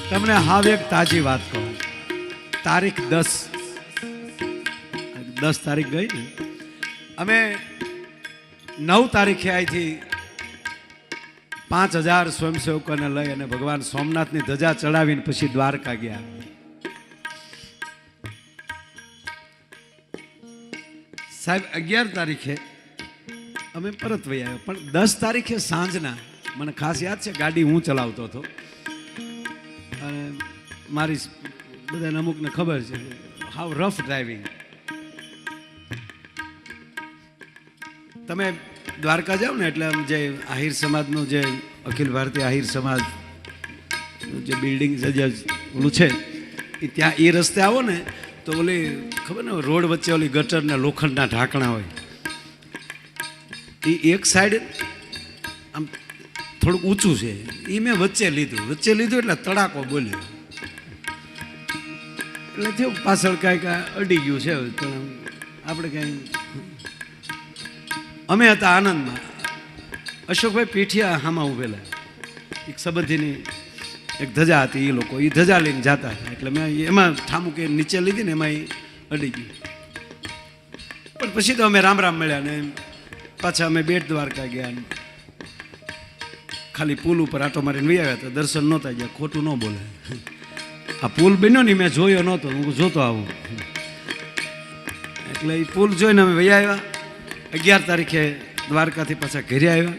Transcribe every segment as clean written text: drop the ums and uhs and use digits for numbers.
તમને હાવ એક તાજી વાત કહું. તારીખ 10 તારીખ ગઈ ને, અમે 9 તારીખે અહીંથી 5000 સ્વયંસેવકોને લઈ અને ભગવાન સોમનાથની ધજા ચડાવીને પછી દ્વારકા ગયા. સાહેબ 11 તારીખે અમે પરત વહી આવ્યા, પણ 10 તારીખે સાંજના મને ખાસ યાદ છે, ગાડી હું ચલાવતો હતો અને મારી બધાને અમુકને ખબર છે હાવ રફ ડ્રાઇવિંગ. તમે દ્વારકા જાઓ ને એટલે આમ જે આહિર સમાજનું જે અખિલ ભારતીય આહિર સમાજ જે બિલ્ડિંગ જે ઓલું છે એ ત્યાં એ રસ્તે આવો ને તો ઓલી ખબર ને રોડ વચ્ચે ઓલી ગટરના લોખંડના ઢાંકણા હોય, એ એક સાઈડ આમ થોડુંક ઊંચું છે, એ મેં વચ્ચે લીધું એટલે તડાકો બોલ્યો એટલે થયું પાછળ કાંઈક અડી ગયું છે. તો આપણે કાંઈ અમે હતા આનંદમાં, અશોકભાઈ પીઠિયા હામાં ઉભેલા, એક સંબંધીની એક ધજા હતી, એ લોકો એ ધજા લઈને જતા હતા એટલે મેં એમાં ઠામું કે નીચે લીધી ને એમાં એ અડી ગયું. પણ પછી તો અમે રામ રામ મળ્યા ને પાછા અમે બેટ દ્વારકા ગયા, ખાલી પુલ ઉપર આટો મારીને વહી આવ્યા હતા. દર્શન નહોતા ગયા, ખોટું ન બોલે. આ પુલ બન્યો ને મેં જોયો નહોતો, હું જોતો આવું એટલે એ પુલ જોઈને અમે વહી આવ્યા. 11 તારીખે દ્વારકાથી પાછા ઘરે આવ્યા.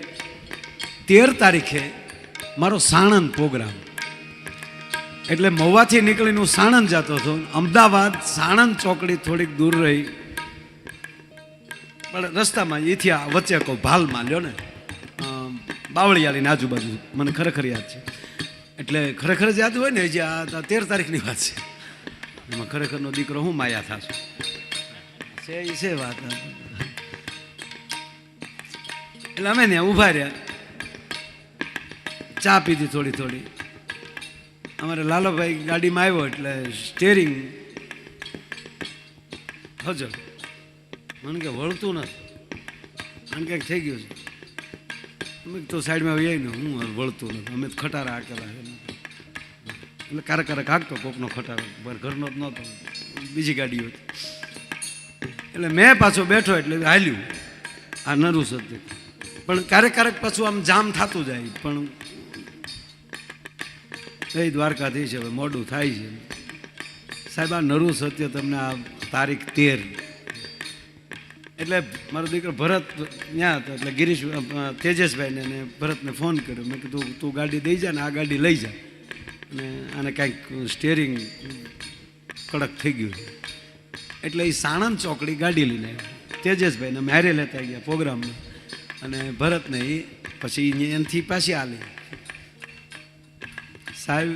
13 તારીખે મારો સાણંદ પ્રોગ્રામ, એટલે મહુવાથી નીકળીને હું સાણંદ જતો હતો. અમદાવાદ સાણંદ ચોકડી થોડીક દૂર રહી, પણ રસ્તામાં એથી આ વચ્ચે કહું ભાલમાં લ્યો ને બાવળિયાળીની આજુબાજુ, મને ખરેખર યાદ છે. એટલે ખરેખર જ યાદ હોય ને, જે આ 13 તારીખની વાત છે, એમાં ખરેખરનો દીકરો હું માયા થાશું છે વાત. એટલે અમે ત્યાં ઊભા રહ્યા, ચા પીધી થોડી. અમારે લાલોભાઈ ગાડીમાં આવ્યો એટલે સ્ટેરિંગ હજર મને કે વળતું નથી, આને કંઈક થઈ ગયું છે. અમે તો સાઈડમાં વહી ને હું વળતું નથી, અમે ખટારા હાકેલા છે એટલે ક્યારેક હાંકતો કોકનો ખટારો, ઘરનો જ નહોતો, બીજી ગાડી હતી. એટલે મેં પાછો બેઠો એટલે હાલ્યું આ નરું સત્ય, પણ ક્યારેક પાછું આમ જામ થતું જાય. પણ એ દ્વારકાથી છે, હવે મોડું થાય છે. સાહેબ આ નરું સત્ય તમને આ તારીખ 13 એટલે મારો દીકરો ભરત ત્યાં હતો એટલે ગિરીશ તેજસભાઈને ને ભરતને ફોન કર્યો. મેં કીધું તું ગાડી દઈ જા ને આ ગાડી લઈ જા, અને આને કાંઈક સ્ટેરિંગ કડક થઈ ગયું છે. એટલે એ સાણંદ ચોકડી ગાડી લઈને આવ્યા. તેજસભાઈને અમે હારે લેતા ગયા પ્રોગ્રામમાં, અને ભરતને એ પછી એનાથી પાછી આલી. સાહેબ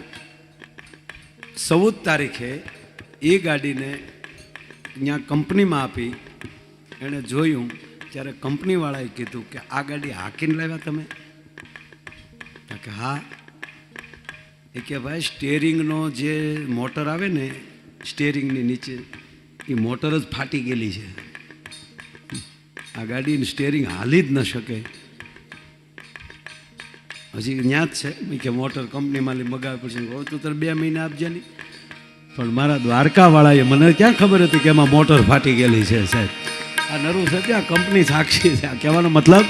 14 તારીખે એ ગાડીને ત્યાં કંપનીમાં આપી. એણે જોયું ત્યારે કંપનીવાળાએ કીધું કે આ ગાડી હાંકીને લાવ્યા તમે? કે હા. એ કે ભાઈ સ્ટેરિંગનો જે મોટર આવે ને સ્ટેરિંગની નીચે, એ મોટર જ ફાટી ગયેલી છે, આ ગાડીનું સ્ટેરિંગ હાલી જ ન શકે. હજી ત્યાં જ છે કે મોટર કંપનીમાં મગાવી પડશે. કહું તું તારે 2 મહિના આપજે નહીં. પણ મારા દ્વારકાવાળાએ મને ક્યાં ખબર હતી કે એમાં મોટર ફાટી ગયેલી છે. સાહેબ આ નરું છે ત્યાં કંપની સાક્ષી છે. કહેવાનો મતલબ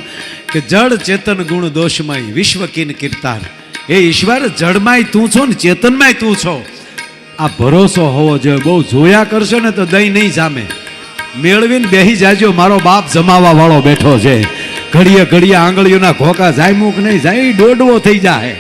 કે જડ ચેતન ગુણ દોષમય વિશ્વ કિન કીર્તાર. એ ઈશ્વર જડમાંય તું છો ને ચેતનમાંય તું છો, આ ભરોસો હોવો જોઈએ. બહુ જોયા કરશો ને તો દહીં નહીં જામે. મેળવીને બેહી જાજો, મારો બાપ જમાવા વાળો બેઠો છે. ઘડીએ આંગળીઓના ઘોકા જાય મુખ નહીં જાય, દોડવો થઈ જાય.